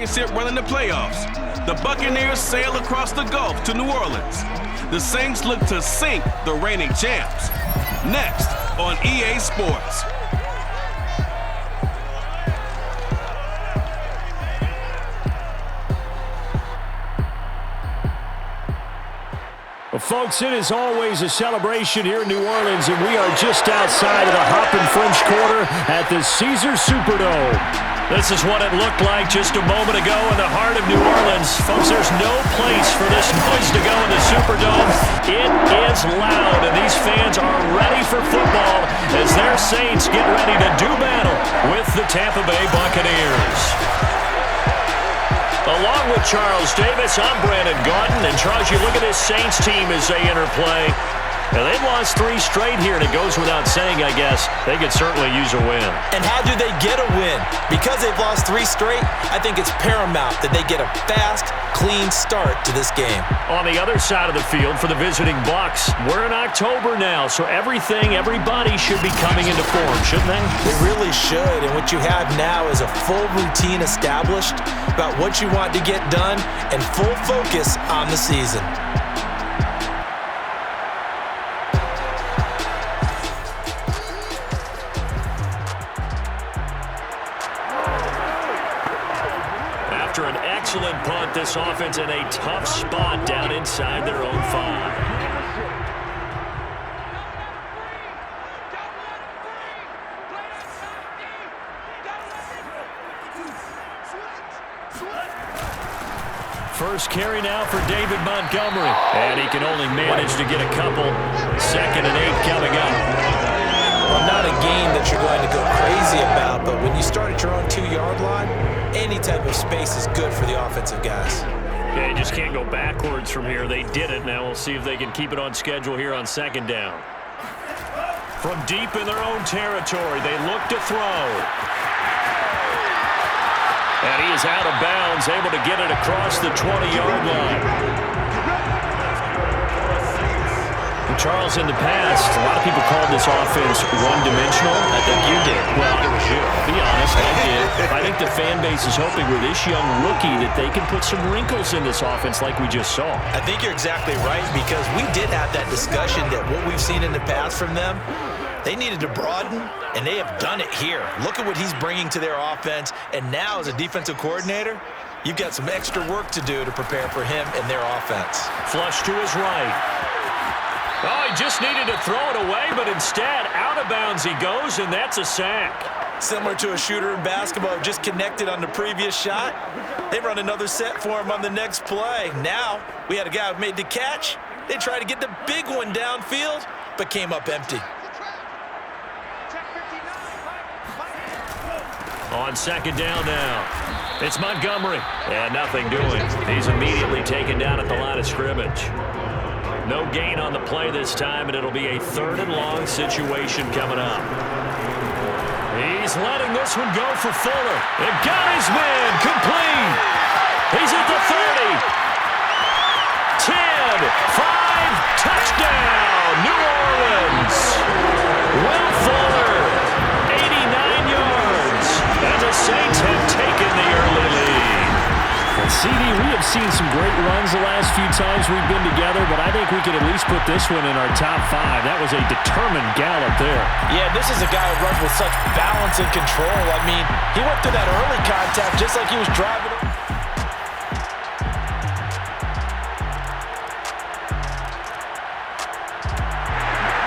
Running the playoffs. The Buccaneers sail across the Gulf to New Orleans. The Saints look to sink the reigning champs. Next on EA Sports. Well, folks, it is always a celebration here in New Orleans, and we are just outside of the Hoppin' French Quarter at the Caesars Superdome. This is what it looked like just a moment ago in the heart of New Orleans. Folks, there's no place for this noise to go in the Superdome. It is loud, and these fans are ready for football as their Saints get ready to do battle with the Tampa Bay Buccaneers. Along with Charles Davis, I'm Brandon Gaudin. And Charles, you look at this Saints team as they enter play. Now, they've lost 3 straight here, and it goes without saying, I guess, they could certainly use a win. And how do they get a win? Because they've lost 3 straight, I think it's paramount that they get a fast, clean start to this game. On the other side of the field for the visiting Bucs, we're in October now, so everybody should be coming into form, shouldn't they? They really should, and what you have now is a full routine established about what you want to get done and full focus on the season. After an excellent punt, this offense in a tough spot down inside their own 5. First carry now for David Montgomery. And he can only manage to get a couple. 2nd and 8 coming up. Well, not a game that you're going to go crazy about, but when you start at your own 2-yard line, any type of space is good for the offensive guys. Yeah, you just can't go backwards from here. They did it. Now we'll see if they can keep it on schedule here on 2nd down. From deep in their own territory, they look to throw. And he is out of bounds, able to get it across the 20-yard line. Charles, in the past, a lot of people called this offense one-dimensional. I think you did. Well, it was you. Be honest, I did. I think the fan base is hoping with this young rookie that they can put some wrinkles in this offense like we just saw. I think you're exactly right, because we did have that discussion that what we've seen in the past from them, they needed to broaden, and they have done it here. Look at what he's bringing to their offense, and now as a defensive coordinator, you've got some extra work to do to prepare for him and their offense. Flush to his right. Oh, he just needed to throw it away, but instead, out of bounds he goes, and that's a sack. Similar to a shooter in basketball, just connected on the previous shot. They run another set for him on the next play. Now, we had a guy who made the catch. They tried to get the big one downfield, but came up empty. On 2nd down now, it's Montgomery. And nothing doing. He's immediately taken down at the line of scrimmage. No gain on the play this time, and it'll be a 3rd and long situation coming up. He's letting this one go for Fuller. And got his man complete. He's at the 30. 10, 5, touchdown, New Orleans. Will Fuller, 89 yards. And the Saints have taken the early lead. CD, we have seen some great runs the last few times we've been together, but I think we could at least put this one in our top 5. That was a determined gallop there. Yeah, this is a guy who runs with such balance and control. I mean, he went through that early contact just like he was driving.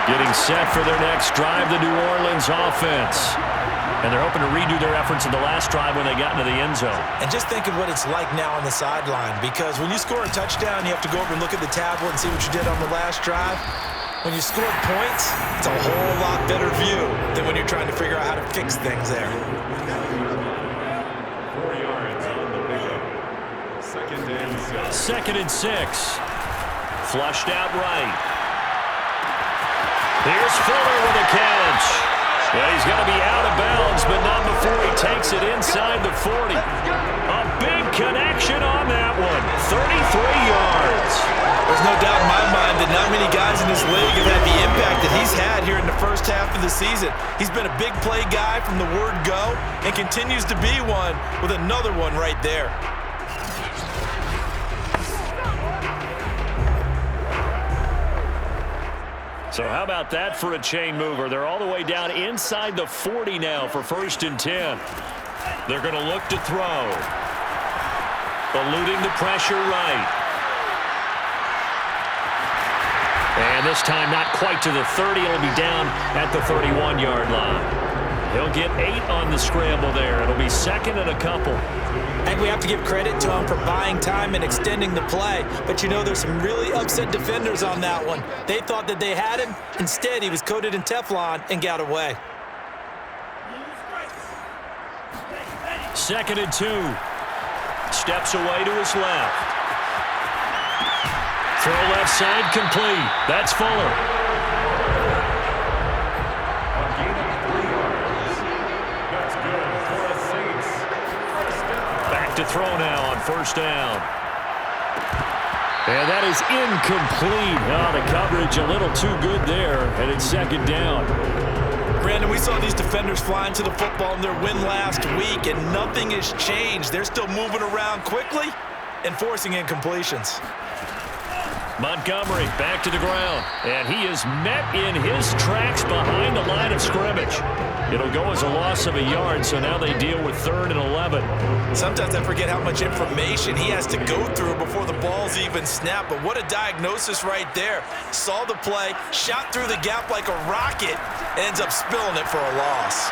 Getting set for their next drive, the New Orleans offense. And they're hoping to redo their efforts in the last drive when they got into the end zone. And just think of what it's like now on the sideline, because when you score a touchdown, you have to go over and look at the tablet and see what you did on the last drive. When you scored points, it's a whole lot better view than when you're trying to figure out how to fix things there. 4 yards on the pickup. 2nd and 6. 2nd and 6. Flushed out right. Here's Fuller with a catch. Yeah, he's going to be out of bounds, but not before he takes it inside the 40. A big connection on that one. 33 yards. There's no doubt in my mind that not many guys in this league have had the impact that he he's had here in the first half of the season. He's been a big play guy from the word go and continues to be one with another one right there. So how about that for a chain mover? They're all the way down inside the 40 now for 1st and 10. They're going to look to throw. Eluding the pressure right. And this time not quite to the 30. It'll be down at the 31-yard line. He'll get 8 on the scramble there. It'll be 2nd and a couple. I think we have to give credit to him for buying time and extending the play. But you know, there's some really upset defenders on that one. They thought that they had him. Instead, he was coated in Teflon and got away. 2nd and 2. Steps away to his left. Throw left side complete. That's Fuller. That's good for the Saints. Back to throw now on 1st down. And that is incomplete. Oh, the coverage a little too good there, and it's 2nd down. Brandon, we saw these defenders flying to the football in their win last week, and nothing has changed. They're still moving around quickly and forcing incompletions. Montgomery back to the ground, and he is met in his tracks behind the line of scrimmage. It'll go as a loss of a yard, so now they deal with 3rd and 11. Sometimes I forget how much information he has to go through before the ball's even snapped, but what a diagnosis right there. Saw the play, shot through the gap like a rocket, ends up spilling it for a loss.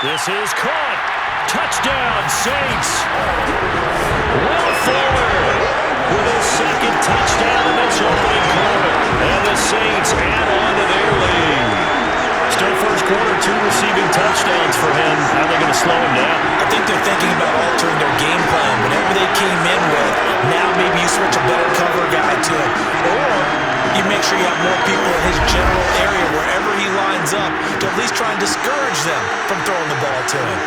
This is caught. Touchdown, Saints. Will Fuller with his 2nd touchdown in this opening quarter. And the Saints add on to their lead. Still first quarter, 2 receiving touchdowns for him. How are they going to slow him down? I think they're thinking about altering their game plan. Whatever they came in with, now maybe you switch a better cover guy to him. Or you make sure you have more people in his general area wherever he lines up to at least try and discourage them from throwing the ball to him.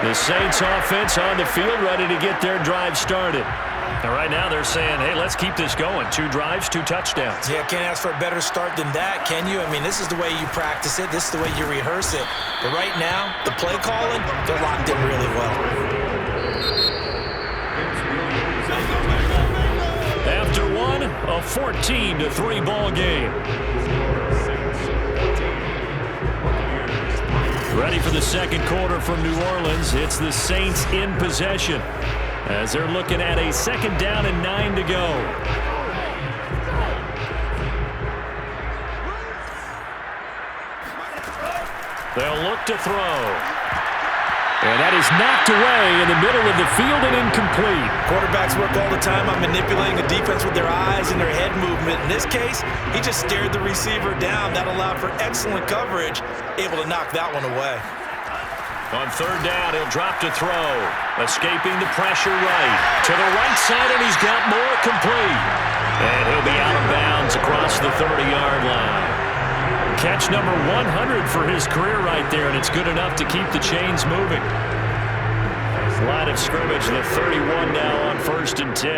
The Saints offense on the field ready to get their drive started. And right now they're saying, hey, let's keep this going. 2 drives, 2 touchdowns. Yeah, can't ask for a better start than that, can you? I mean, this is the way you practice it. This is the way you rehearse it. But right now, the play calling, they're locked in really well. After one, a 14-3 ball game. Ready for the 2nd quarter from New Orleans. It's the Saints in possession as they're looking at a 2nd down and 9 to go. They'll look to throw. And that is knocked away in the middle of the field and incomplete. Quarterbacks work all the time on manipulating the defense with their eyes and their head movement. In this case, he just stared the receiver down. That allowed for excellent coverage, able to knock that one away. On 3rd down, he'll drop to throw. Escaping the pressure right. To the right side, and he's got more complete. And he'll be out of bounds across the 30-yard line. Catch number 100 for his career right there, and it's good enough to keep the chains moving. Line of scrimmage, the 31 now on 1st and 10.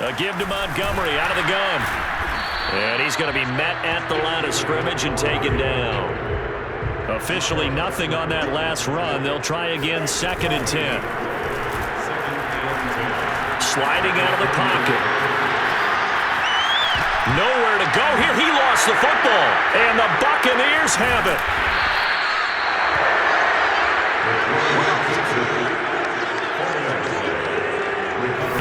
A give to Montgomery out of the gun. And he's going to be met at the line of scrimmage and taken down. Officially nothing on that last run. They'll try again 2nd and 10. Sliding out of the pocket. Nowhere to go here. He lost the football. And the Buccaneers have it.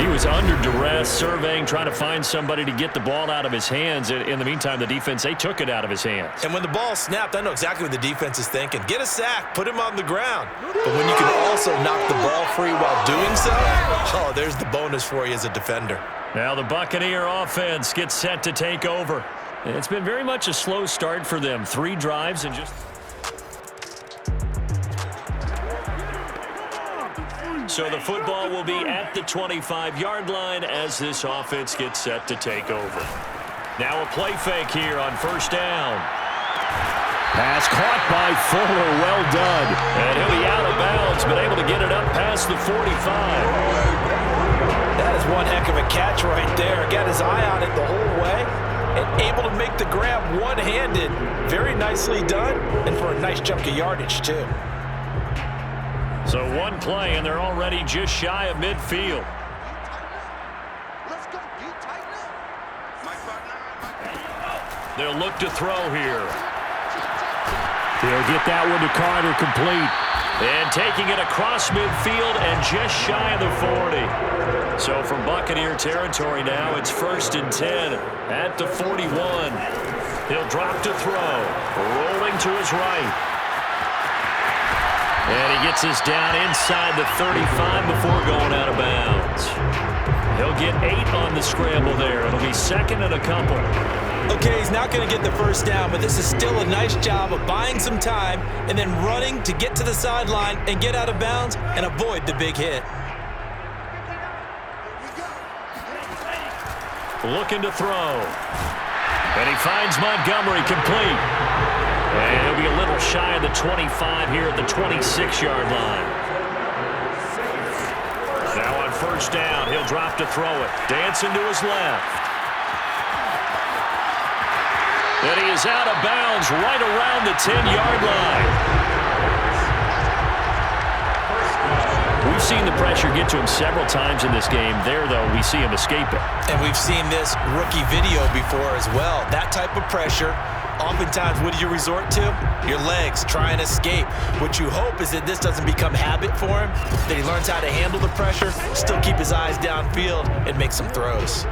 He was under duress, surveying, trying to find somebody to get the ball out of his hands. In the meantime, the defense, they took it out of his hands. And when the ball snapped, I know exactly what the defense is thinking. Get a sack, put him on the ground. But when you can also knock the ball free while doing so, oh, there's the bonus for you as a defender. Now the Buccaneer offense gets set to take over. It's been very much a slow start for them. 3 drives and just... So the football will be at the 25-yard line as this offense gets set to take over. Now a play fake here on first down. Pass caught by Fuller. Well done. And he'll be out of bounds, but able to get it up past the 45. That is one heck of a catch right there. Got his eye on it the whole way and able to make the grab one-handed. Very nicely done, and for a nice chunk of yardage, too. So one play, and they're already just shy of midfield. They'll look to throw here. He'll get that one to Carter, complete. And taking it across midfield and just shy of the 40. So from Buccaneer territory now, it's 1st and 10 at the 41. He'll drop to throw. Rolling to his right. And he gets us down inside the 35 before going out of bounds. He'll get 8 on the scramble there. It'll be 2nd and a couple. Okay, he's not going to get the first down, but this is still a nice job of buying some time and then running to get to the sideline and get out of bounds and avoid the big hit. Looking to throw. And he finds Montgomery, complete. And he'll be a little shy of the 25 here at the 26-yard line. Now on first down, he'll drop to throw it. Dancing to his left. And he is out of bounds right around the 10-yard line. We've seen the pressure get to him several times in this game. There, though, we see him escape it. And we've seen this rookie video before as well. That type of pressure, oftentimes, what do you resort to? Your legs, try and escape. What you hope is that this doesn't become habit for him, that he learns how to handle the pressure, still keep his eyes downfield, and make some throws.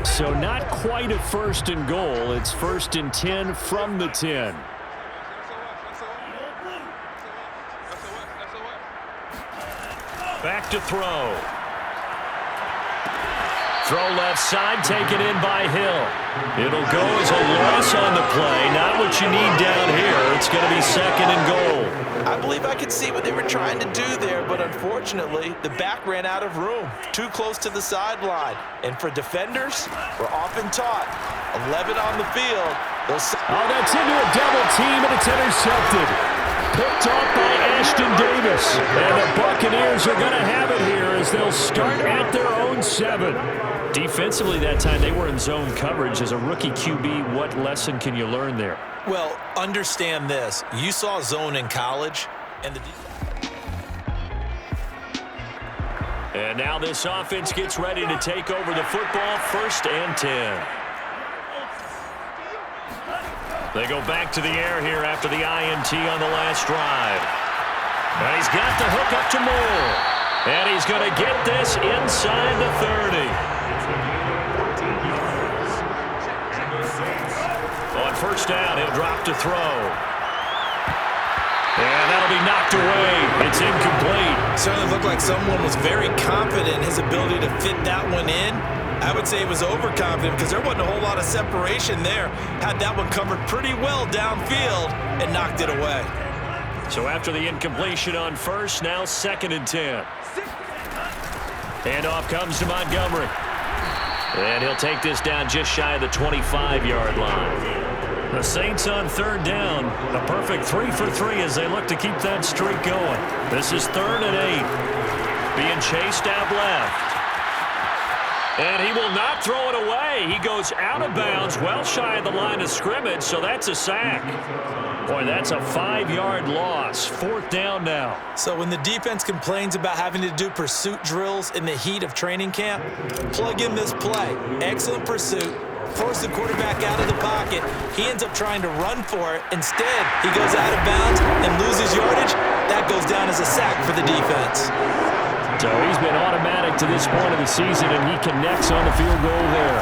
So not quite a 1st and goal. It's 1st and 10 from the 10. Back to throw. Throw left side, taken in by Hill. It'll go as a loss on the play. Not what you need down here. It's going to be 2nd and goal. I believe I could see what they were trying to do there, but unfortunately, the back ran out of room. Too close to the sideline. And for defenders, we're often taught, 11 on the field. That's into a double team, and it's intercepted. Picked off by Ashton Davis. And the Buccaneers are going to have it here as they'll start at their own 7. Defensively that time, they were in zone coverage. As a rookie QB, what lesson can you learn there? Well, understand this. You saw zone in college, and And now this offense gets ready to take over the football, 1st and 10. They go back to the air here after the INT on the last drive. And he's got the hook up to Moore. And he's going to get this inside the 30. On first down, he'll drop to throw. And that'll be knocked away. It's incomplete. Certainly looked like someone was very confident in his ability to fit that one in. I would say he was overconfident because there wasn't a whole lot of separation there. Had that one covered pretty well downfield and knocked it away. So after the incompletion on first, now 2nd and 10. Handoff comes to Montgomery. And he'll take this down just shy of the 25-yard line. The Saints on 3rd down. A perfect 3 for 3 as they look to keep that streak going. This is 3rd and 8. Being chased out left. And he will not throw it away. He goes out of bounds, well shy of the line of scrimmage, so that's a sack. Boy, that's a 5-yard loss. 4th down now. So when the defense complains about having to do pursuit drills in the heat of training camp, plug in this play. Excellent pursuit. Force the quarterback out of the pocket. He ends up trying to run for it. Instead, he goes out of bounds and loses yardage. That goes down as a sack for the defense. So he's been automatic to this point of the season, and he connects on the field goal there.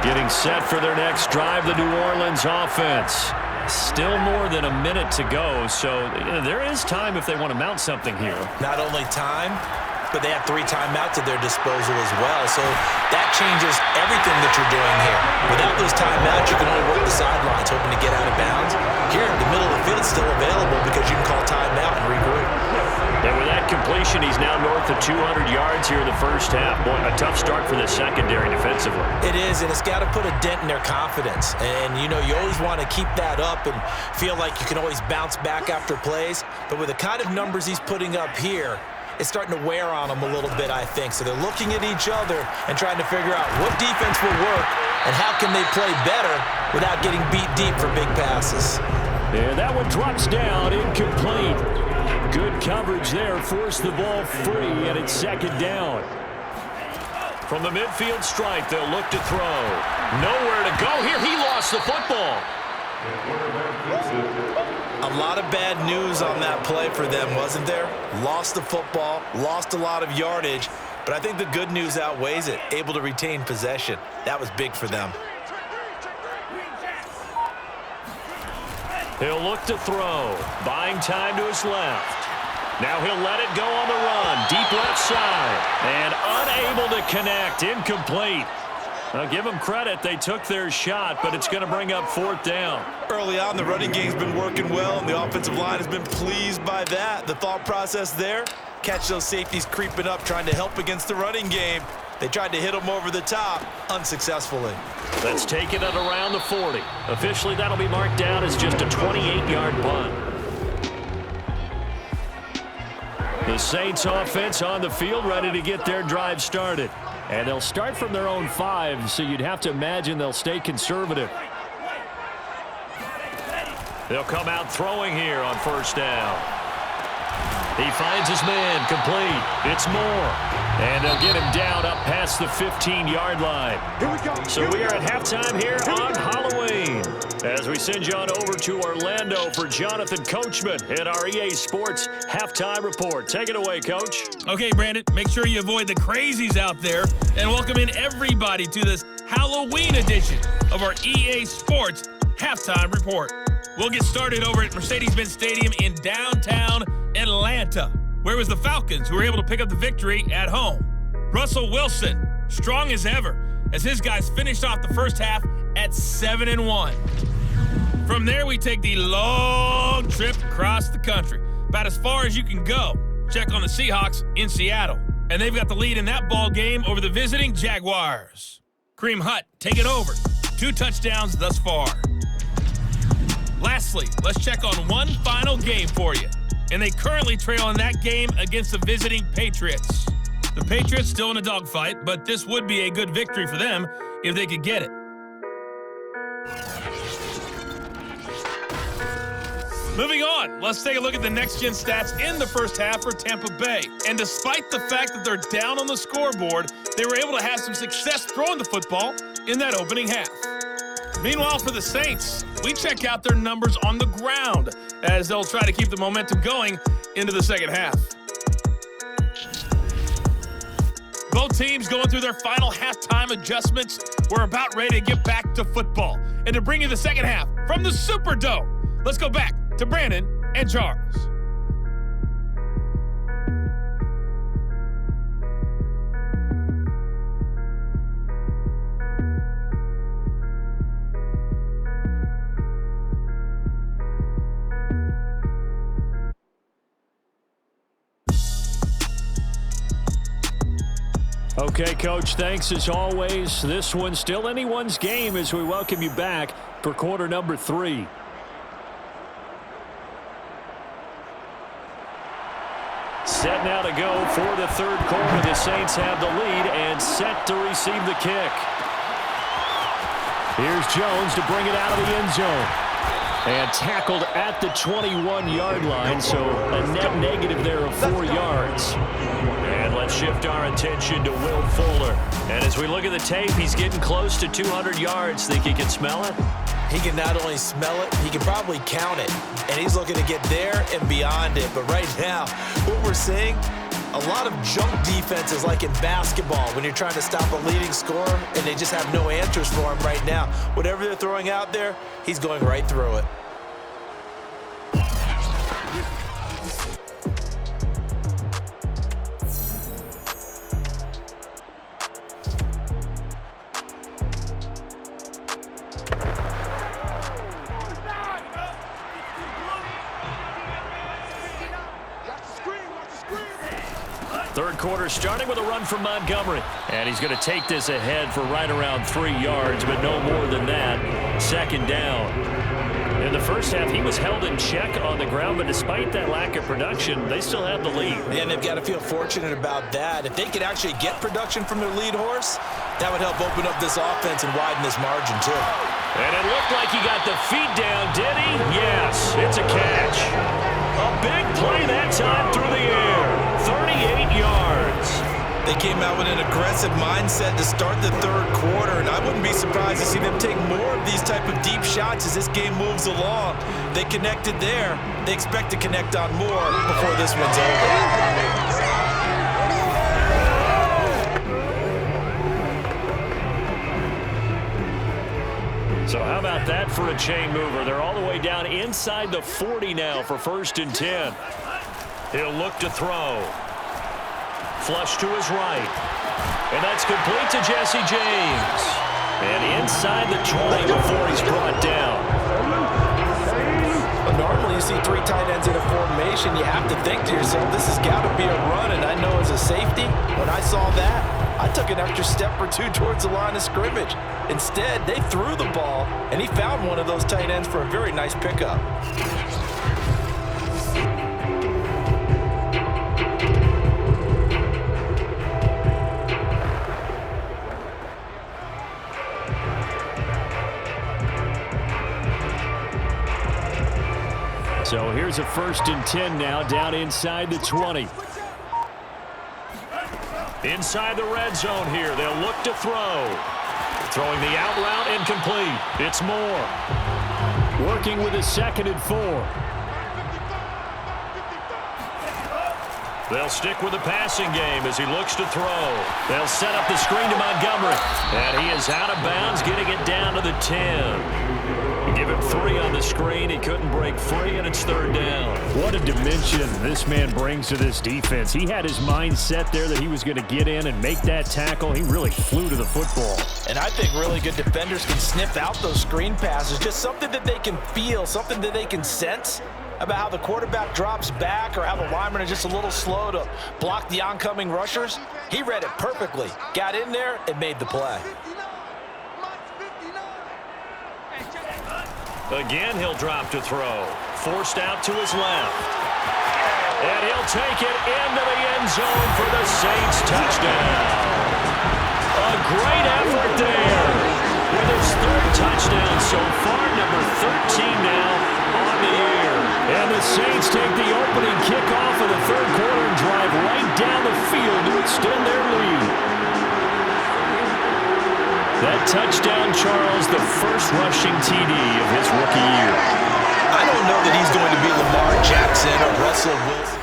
Getting set for their next drive, the New Orleans offense. Still more than a minute to go, so there is time if they want to mount something here. Not only time, but they have 3 timeouts at their disposal as well. So that changes everything that you're doing here. Without those timeouts, you can only work the sidelines, hoping to get out of bounds. Here, the middle of the field is still available because you can call timeout and regroup. And with that completion possession. He's now north of 200 yards here in the first half. Boy, a tough start for the secondary defensively. It is, and it's got to put a dent in their confidence. And, you know, you always want to keep that up and feel like you can always bounce back after plays. But with the kind of numbers he's putting up here, it's starting to wear on them a little bit, I think. So they're looking at each other and trying to figure out what defense will work and how can they play better without getting beat deep for big passes. And that one drops down, incomplete. Good coverage there, forced the ball free, and it's second down. From the midfield stripe, they'll look to throw. Nowhere to go here. He lost the football. A lot of bad news on that play for them, wasn't there? Lost the football, lost a lot of yardage, but I think the good news outweighs it. Able to retain possession. That was big for them. He'll look to throw. Buying time to his left. Now he'll let it go on the run. Deep left side. And unable to connect. Incomplete. I'll give them credit. They took their shot, but it's going to bring up fourth down. Early on, the running game's been working well, and the offensive line has been pleased by that. The thought process there, catch those safeties creeping up, trying to help against the running game. They tried to hit them over the top, unsuccessfully. Let's take it at around the 40. Officially, that'll be marked down as just a 28-yard punt. The Saints offense on the field, ready to get their drive started. And they'll start from their own 5, so you'd have to imagine they'll stay conservative. They'll come out throwing here on first down. He finds his man, complete. It's Moore. And they'll get him down up past the 15-yard line. Here we go. So we are at halftime here on Halloween. As we send you on over to Orlando for Jonathan Coachman at our EA Sports Halftime Report. Take it away, Coach. Okay, Brandon, make sure you avoid the crazies out there and welcome in everybody to this Halloween edition of our EA Sports Halftime Report. We'll get started over at Mercedes-Benz Stadium in downtown Atlanta, where it was the Falcons who were able to pick up the victory at home. Russell Wilson, strong as ever, as his guys finished off the first half at 7-1. From there, we take the long trip across the country, about as far as you can go. Check on the Seahawks in Seattle, and they've got the lead in that ball game over the visiting Jaguars. Kareem Hunt, take it over. 2 touchdowns thus far. Lastly, let's check on one final game for you. And they currently trail in that game against the visiting Patriots. The Patriots still in a dogfight, but this would be a good victory for them if they could get it. Moving on, let's take a look at the next-gen stats in the first half for Tampa Bay. And despite the fact that they're down on the scoreboard, they were able to have some success throwing the football in that opening half. Meanwhile, for the Saints, we check out their numbers on the ground as they'll try to keep the momentum going into the second half. Both teams going through their final halftime adjustments. We're about ready to get back to football. And to bring you the second half from the Superdome, let's go back to Brandon and Charles. Okay, Coach, thanks as always. This one's still anyone's game as we welcome you back for quarter number 3. Set now to go for the third quarter. The Saints have the lead and set to receive the kick. Here's Jones to bring it out of the end zone. And tackled at the 21-yard line, so a net negative there of 4 yards. And let's shift our attention to Will Fuller. And as we look at the tape, he's getting close to 200 yards. Think he can smell it? He can not only smell it, he can probably count it. And he's looking to get there and beyond it. But right now, what we're seeing, a lot of junk defenses like in basketball when you're trying to stop a leading scorer and they just have no answers for him right now. Whatever they're throwing out there, he's going right through it. Third quarter starting with a run from Montgomery. And he's going to take this ahead for right around 3 yards, but no more than that. Second down. In the first half, he was held in check on the ground, but despite that lack of production, they still have the lead. And they've got to feel fortunate about that. If they could actually get production from their lead horse, that would help open up this offense and widen this margin, too. And it looked like he got the feet down, did he? Yes, it's a catch. A big play that time through the air. 38 yards. They came out with an aggressive mindset to start the third quarter, and I wouldn't be surprised to see them take more of these type of deep shots as this game moves along. They connected there. They expect to connect on more before this one's over. So how about that for a chain mover? They're all the way down inside the 40 now for 1st and 10. He'll look to throw. Flush to his right. And that's complete to Jesse James. And inside the 20 before he's brought down. Normally you see 3 tight ends in a formation. You have to think to yourself, this has got to be a run. And I know as a safety, when I saw that, I took an extra step or 2 towards the line of scrimmage. Instead, they threw the ball, and he found one of those tight ends for a very nice pickup. So here's a 1st and 10 now, down inside the 20. Inside the red zone here, they'll look to throw. Throwing the out route incomplete. It's Moore. Working with a 2nd and 4. They'll stick with the passing game as he looks to throw. They'll set up the screen to Montgomery. And he is out of bounds, getting it down to the 10. Give him 3 on the screen. He couldn't break free, and it's 3rd down. What a dimension this man brings to this defense. He had his mind set there that he was going to get in and make that tackle. He really flew to the football. And I think really good defenders can sniff out those screen passes. Just something that they can feel, something that they can sense about how the quarterback drops back or how the linemen are just a little slow to block the oncoming rushers. He read it perfectly, got in there, and made the play. Again, he'll drop to throw. Forced out to his left. And he'll take it into the end zone for the Saints touchdown. A great effort there. With his 3rd touchdown so far, number 13 now on the year. And the Saints take the opening kickoff of the 3rd quarter and drive right down the field to extend their lead. That touchdown, Charles, the first rushing TD of his rookie year. I don't know that he's going to be Lamar Jackson or Russell Wilson.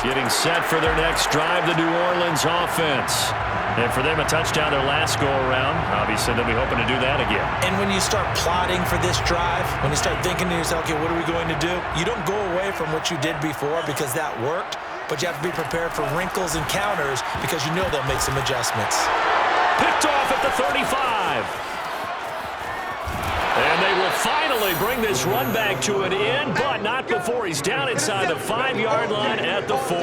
Getting set for their next drive, the New Orleans offense. And for them, a touchdown their last go-around. Obviously, they'll be hoping to do that again. And when you start plotting for this drive, when you start thinking to yourself, okay, what are we going to do? You don't go away from what you did before because that worked, but you have to be prepared for wrinkles and counters because you know they'll make some adjustments. Picked off at the 35. And they will finally bring this run back to an end, but not before he's down inside the 5-yard line at the 4.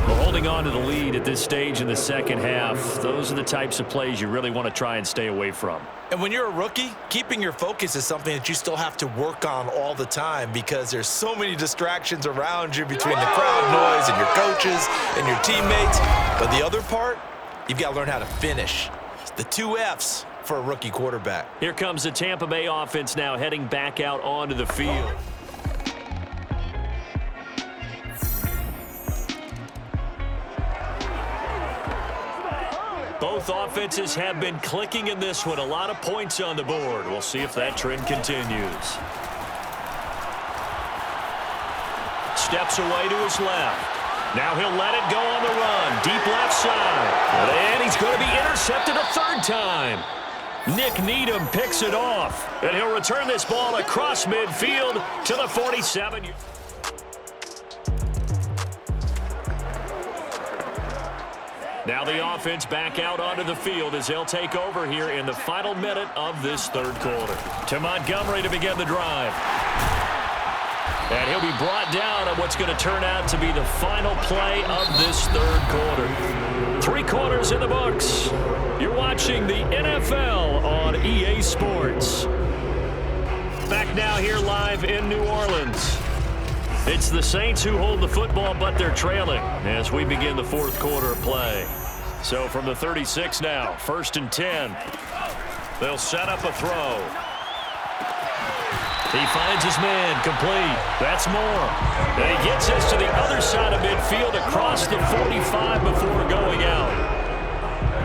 Well, holding on to the lead at this stage in the second half, those are the types of plays you really want to try and stay away from. And when you're a rookie, keeping your focus is something that you still have to work on all the time because there's so many distractions around you between the crowd noise and your coaches and your teammates. But the other part, you've got to learn how to finish. It's the 2 F's for a rookie quarterback. Here comes the Tampa Bay offense now heading back out onto the field. Both offenses have been clicking in this one. A lot of points on the board. We'll see if that trend continues. Steps away to his left. Now he'll let it go on the run. Deep left side. And he's going to be intercepted a 3rd time. Nick Needham picks it off. And he'll return this ball across midfield to the 47. Now the offense back out onto the field as they'll take over here in the final minute of this third quarter. To Montgomery to begin the drive. And he'll be brought down on what's going to turn out to be the final play of this third quarter. 3 quarters in the books. You're watching the NFL on EA Sports. Back now here live in New Orleans. It's the Saints who hold the football, but they're trailing as we begin the fourth quarter of play. So from the 36 now, 1st and 10. They'll set up a throw. He finds his man, complete. That's Moore. And he gets this to the other side of midfield across the 45 before going out.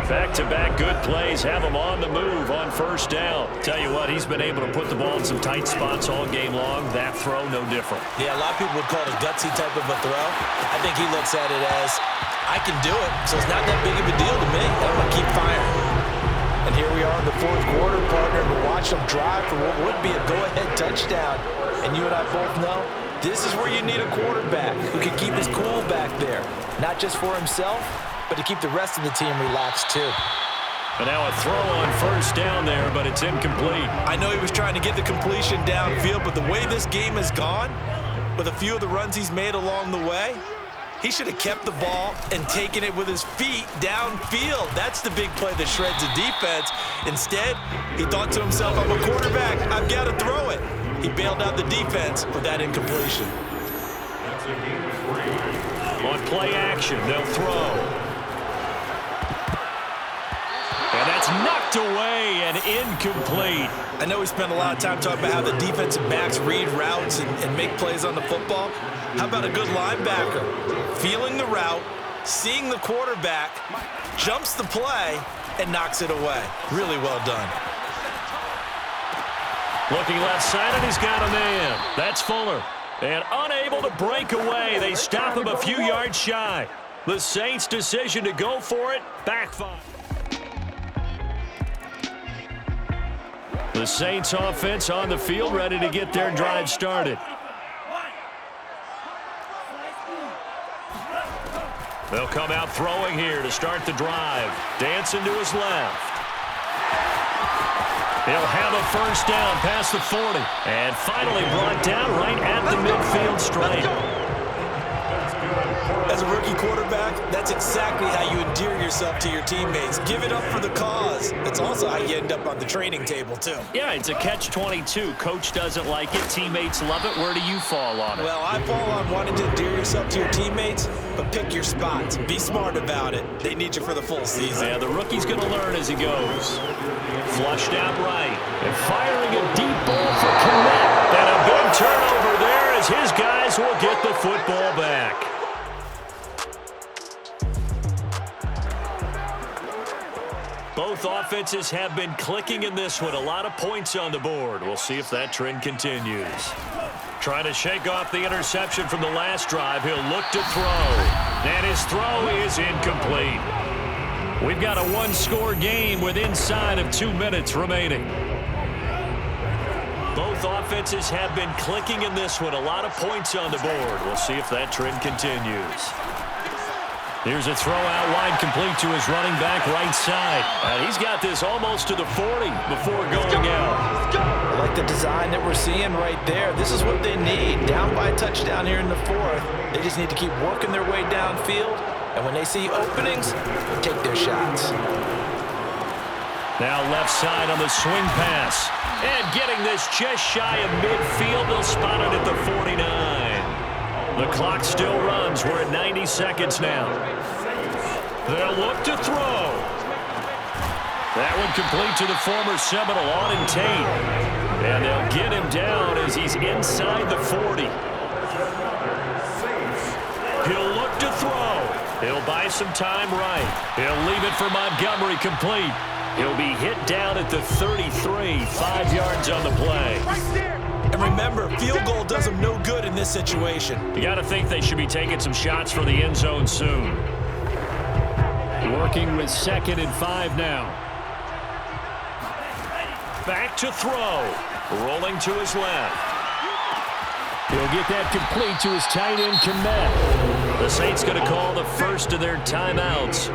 Back-to-back good plays have him on the move on 1st down. Tell you what, he's been able to put the ball in some tight spots all game long. That throw, no different. Yeah, a lot of people would call it a gutsy type of a throw. I think he looks at it as, I can do it, so it's not that big of a deal to me. I'm going to keep firing. And here we are in the fourth quarter, partner, to watch him drive for what would be a go-ahead touchdown. And you and I both know, this is where you need a quarterback who can keep his cool back there. Not just for himself, but to keep the rest of the team relaxed too. And now a throw on 1st down there, but it's incomplete. I know he was trying to get the completion downfield, but the way this game has gone, with a few of the runs he's made along the way, he should have kept the ball and taken it with his feet downfield. That's the big play that shreds the defense. Instead, he thought to himself, I'm a quarterback, I've got to throw it. He bailed out the defense with that incompletion. On play action, they'll throw. And that's knocked away and incomplete. I know we spent a lot of time talking about how the defensive backs read routes and make plays on the football. How about a good linebacker? Feeling the route, seeing the quarterback, jumps the play, and knocks it away. Really well done. Looking left side, and he's got a man. That's Fuller. And unable to break away. They stop him a few yards shy. The Saints' decision to go for it backfired. The Saints offense on the field, ready to get their drive started. They'll come out throwing here to start the drive. Dancing to his left. He'll have a 1st down past the 40. And finally brought down right at the midfield stripe. As a rookie quarterback, that's exactly how you endear yourself to your teammates. Give it up for the cause. It's also how you end up on the training table, too. Yeah, it's a catch-22. Coach doesn't like it. Teammates love it. Where do you fall on it? Well, I fall on wanting to endear yourself to your teammates, but pick your spots. Be smart about it. They need you for the full season. Yeah, the rookie's going to learn as he goes. Flushed out right. And firing a deep ball for Connect. And a big turnover there as his guys will get the football back. Both offenses have been clicking in this one. A lot of points on the board. We'll see if that trend continues. Trying to shake off the interception from the last drive. He'll look to throw. And his throw is incomplete. We've got a one-score game with inside of 2 minutes remaining. Both offenses have been clicking in this one. A lot of points on the board. We'll see if that trend continues. Here's a throw out wide, complete to his running back right side. And he's got this almost to the 40 before going out. I like the design that we're seeing right there. This is what they need. Down by a touchdown here in the 4th. They just need to keep working their way downfield. And when they see openings, take their shots. Now left side on the swing pass. And getting this just shy of midfield. They'll spot it at the 49. The clock still runs. We're at 90 seconds now. They'll look to throw. That one complete to the former Seminole, Auden Tate. And they'll get him down as he's inside the 40. He'll look to throw. He'll buy some time right. He'll leave it for Montgomery, complete. He'll be hit down at the 33, 5 yards on the play. And remember, field goal does them no good in this situation. You got to think they should be taking some shots for the end zone soon. Working with 2nd and 5 now. Back to throw. Rolling to his left. He'll get that complete to his tight end, Komet. The Saints going to call the first of their timeouts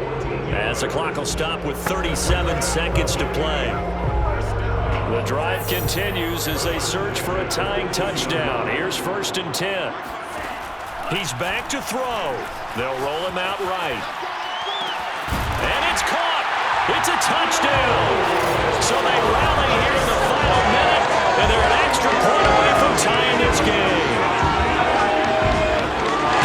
as the clock will stop with 37 seconds to play. The drive continues as they search for a tying touchdown. Here's 1st and 10. He's back to throw. They'll roll him out right. And it's caught. It's a touchdown. So they rally here in the final minute, and they're an extra point away from tying this game.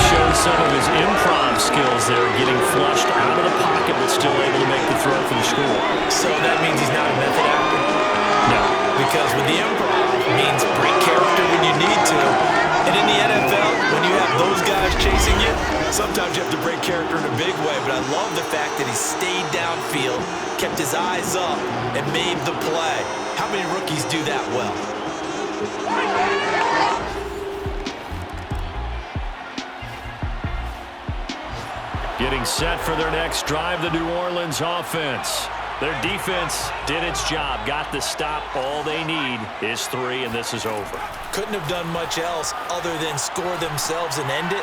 Shows some of his improv skills there, getting flushed out of the pocket, but still able to make the throw for the score. So that means he's not a method actor? No. Because with the improv, it means break character when you need to. And in the NFL, when you have those guys chasing you, sometimes you have to break character in a big way. But I love the fact that he stayed downfield, kept his eyes up, and made the play. How many rookies do that well? Getting set for their next drive, the New Orleans offense. Their defense did its job, got the stop. All they need is 3, and this is over. Couldn't have done much else other than score themselves and end it.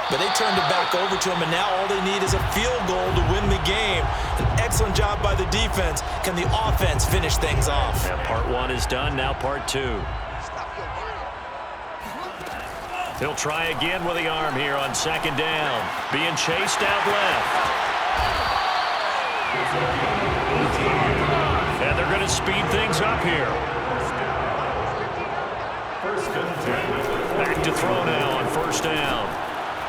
But they turned it back over to him, and now all they need is a field goal to win the game. An excellent job by the defense. Can the offense finish things off? And part 1 is done, now part 2. He'll try again with the arm here on 2nd down. Being chased out left. And they're going to speed things up here. Back to throw now on 1st down.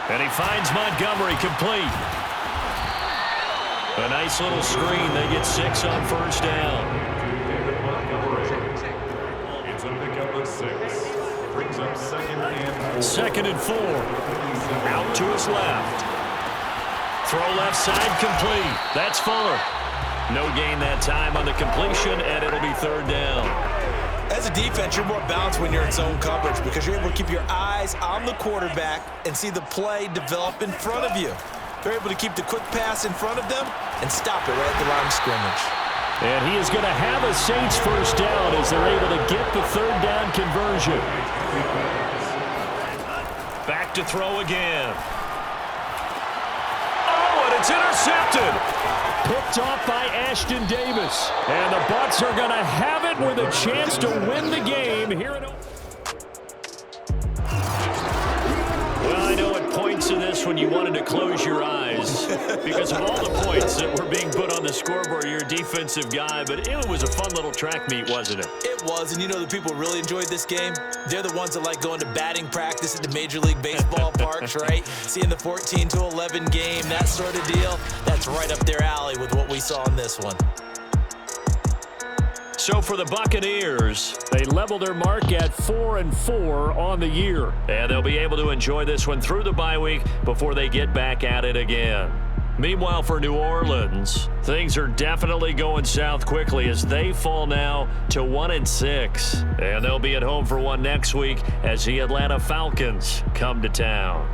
And he finds Montgomery complete. A nice little screen. They get 6 on 1st down. It's a pickup of 6. Brings up 2nd and 4. Out to his left. Throw left side complete. That's Fuller. No gain that time on the completion, and it'll be 3rd down. As a defense, you're more balanced when you're in zone coverage because you're able to keep your eyes on the quarterback and see the play develop in front of you. They're able to keep the quick pass in front of them and stop it right at the line of scrimmage. And he is going to have a Saints 1st down as they're able to get the 3rd down conversion. Back to throw again. Oh, and it's intercepted. Picked off by Ashton Davis. And the Bucs are going to have it with a chance to win the game here at home. Well, I know at points in this when you wanted to close your eyes because of all the points that were being put on the scoreboard. You're a defensive guy, but it was a fun little track meet, wasn't it? It was, and you know the people who really enjoyed this game? They're the ones that like going to batting practice at the Major League Baseball parks, right? Seeing the 14-11 game, that sort of deal. That's right up their alley with what we saw in this one. So for the Buccaneers, they level their mark at 4-4 on the year. And they'll be able to enjoy this one through the bye week before they get back at it again. Meanwhile, for New Orleans, things are definitely going south quickly as they fall now to 1-6. And they'll be at home for one next week as the Atlanta Falcons come to town.